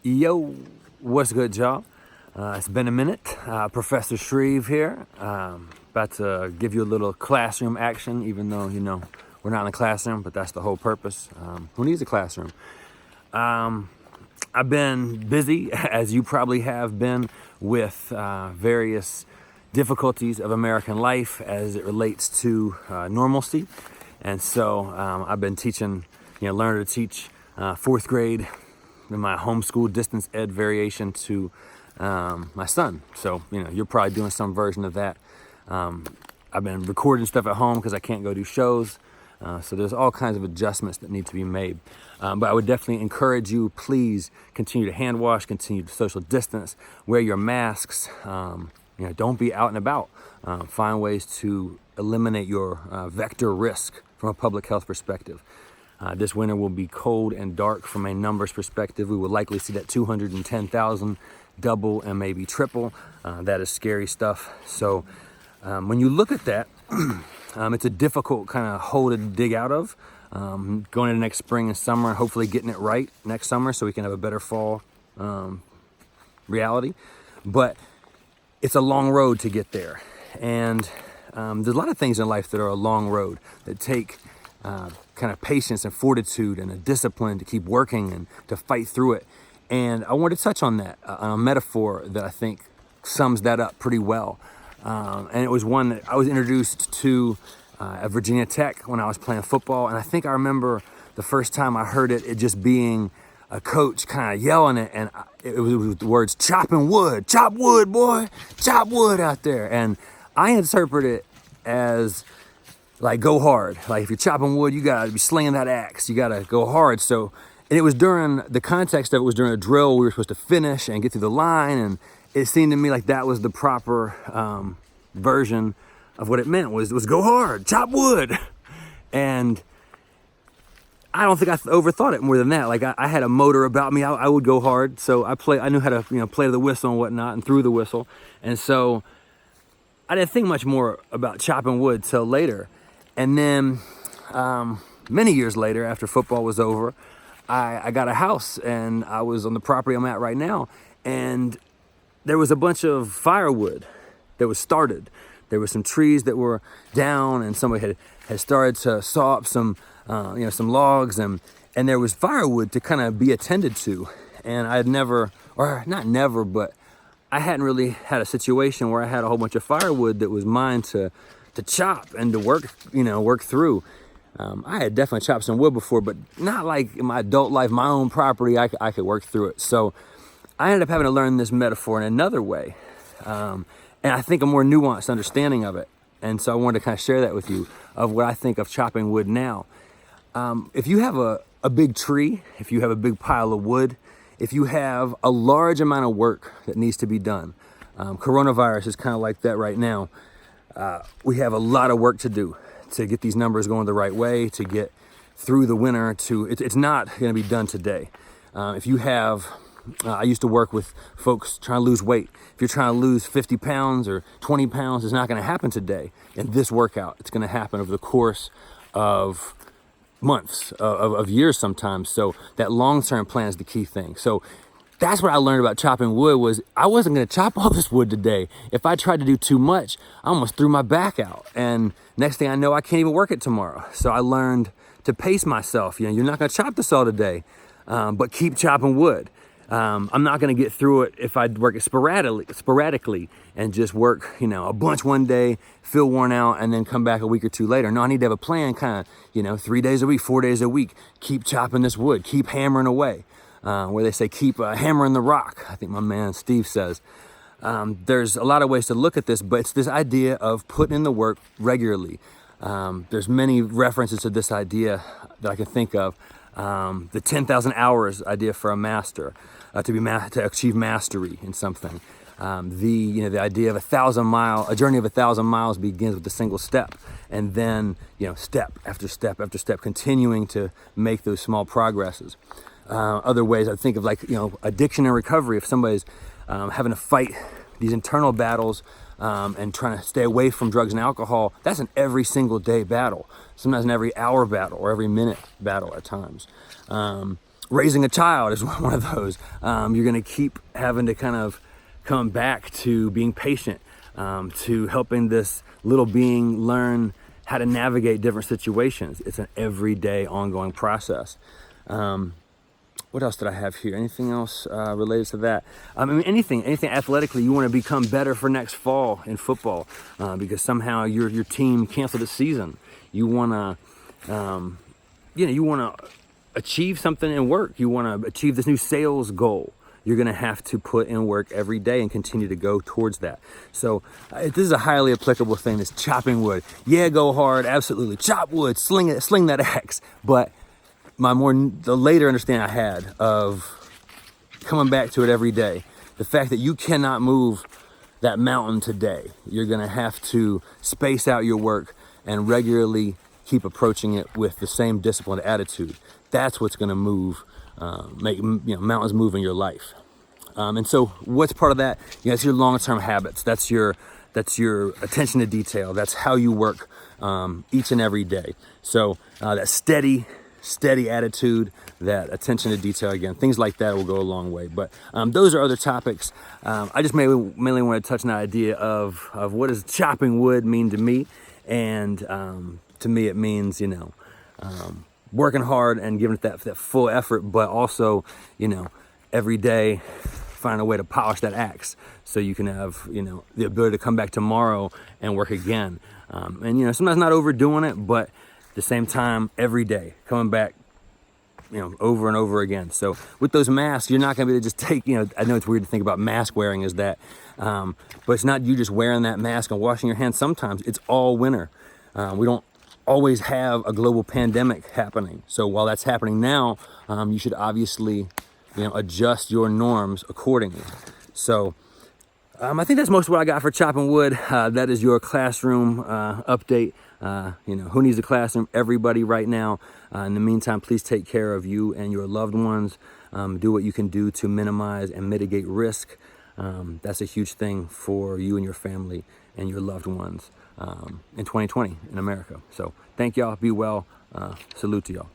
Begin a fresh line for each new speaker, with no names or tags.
Yo, what's good, y'all? It's been a minute. Professor Shreve here. About to give you a little classroom action, even though, we're not in a classroom, but that's the whole purpose. Who needs a classroom? I've been busy, as you probably have been, with various difficulties of American life as it relates to normalcy. And so I've been teaching, learning to teach fourth grade in my homeschool distance ed variation to my son. So, you're probably doing some version of that. I've been recording stuff at home because I can't go do shows. So there's all kinds of adjustments that need to be made. But I would definitely encourage you, please continue to hand wash, continue to social distance, wear your masks, don't be out and about. Find ways to eliminate your vector risk from a public health perspective. This winter will be cold and dark from a numbers perspective. We will likely see that 210,000 double and maybe triple. That is scary stuff. So when you look at that, it's a difficult kind of hole to dig out of. Going into next spring and summer and hopefully getting it right next summer so we can have a better fall reality. But it's a long road to get there. And there's a lot of things in life that are a long road that take kind of patience and fortitude and a discipline to keep working and to fight through it. And I want to touch on that, on a metaphor that I think sums that up pretty well. And it was one that I was introduced to at Virginia Tech when I was playing football. And I think I remember the first time I heard it, it just being a coach kind of yelling it. And it was the words, chopping wood, chop wood, boy, chop wood out there. And I interpret it as like, go hard. Like if you're chopping wood, you gotta be slinging that axe. You gotta go hard. So, and it was during, the context of it was during a drill. We were supposed to finish and get through the line. And it seemed to me like that was the proper version of what it meant was go hard, chop wood. And I don't think I overthought it more than that. Like I had a motor about me. I would go hard. So I knew how to, play the whistle and whatnot and through the whistle. And so I didn't think much more about chopping wood till later. And then many years later, after football was over, I got a house and I was on the property I'm at right now. And there was a bunch of firewood that was started. There were some trees that were down and somebody had started to saw up some logs and there was firewood to kind of be attended to. And I had never, or not never, but I hadn't really had a situation where I had a whole bunch of firewood that was mine to chop and to work through. I had definitely chopped some wood before, but not like in my adult life, my own property, I could work through it. So I ended up having to learn this metaphor in another way. And I think a more nuanced understanding of it. And so I wanted to kind of share that with you of what I think of chopping wood now. If you have a big tree, if you have a big pile of wood, if you have a large amount of work that needs to be done, coronavirus is kind of like that right now. We have a lot of work to do to get these numbers going the right way, to get through the winter. It's not going to be done today. If you have, I used to work with folks trying to lose weight. If you're trying to lose 50 pounds or 20 pounds, it's not going to happen today in this workout. It's going to happen over the course of months, of years sometimes. So that long-term plan is the key thing. So that's what I learned about chopping wood was I wasn't going to chop all this wood today. If I tried to do too much, I almost threw my back out. And next thing I know, I can't even work it tomorrow. So I learned to pace myself. You're not going to chop this all today, but keep chopping wood. I'm not going to get through it if I work it sporadically and just work, a bunch one day, feel worn out, and then come back a week or two later. No, I need to have a plan kind of, 3 days a week, 4 days a week. Keep chopping this wood, keep hammering away. Where they say, keep hammering the rock. I think my man Steve says. There's a lot of ways to look at this, but it's this idea of putting in the work regularly. There's many references to this idea that I can think of. The 10,000 hours idea for a master, to achieve mastery in something. The idea of a journey of 1,000 miles begins with a single step, and then step after step after step, continuing to make those small progresses. Other ways I think of addiction and recovery. If somebody's having to fight these internal battles and trying to stay away from drugs and alcohol, that's an every single day battle. Sometimes an every hour battle or every minute battle at times. Raising a child is one of those. You're going to keep having to kind of come back to being patient, to helping this little being learn how to navigate different situations. It's an everyday ongoing process. What else did I have here? Anything else related to that? I mean, anything athletically, you want to become better for next fall in football because somehow your team canceled its season. You want to, you want to achieve something in work. You want to achieve this new sales goal. You're going to have to put in work every day and continue to go towards that. So this is a highly applicable thing, this chopping wood. Yeah, go hard, absolutely. Chop wood, sling it, sling that axe. But the later understanding I had of coming back to it every day, the fact that you cannot move that mountain today. You're going to have to space out your work and regularly keep approaching it with the same disciplined attitude. That's what's going to move, make mountains move in your life. And so, what's part of that? It's your long-term habits. That's your attention to detail. That's how you work each and every day. So that steady attitude, that attention to detail, again, things like that will go a long way. But those are other topics. I just mainly want to touch on the idea of what does chopping wood mean to me, and to me it means working hard and giving it that full effort, but also, every day find a way to polish that axe so you can have, the ability to come back tomorrow and work again. And, sometimes not overdoing it, but at the same time, every day coming back, over and over again. So with those masks, you're not going to be able to just take, I know it's weird to think about mask wearing as that, but it's not you just wearing that mask and washing your hands. Sometimes it's all winter. We don't always have a global pandemic happening. So while that's happening now, you should obviously, adjust your norms accordingly. So I think that's most of what I got for chopping wood. That is your classroom update. Who needs a classroom? Everybody right now. In the meantime, please take care of you and your loved ones. Do what you can do to minimize and mitigate risk. That's a huge thing for you and your family and your loved ones in 2020 in America. So thank y'all. Be well. Salute to y'all.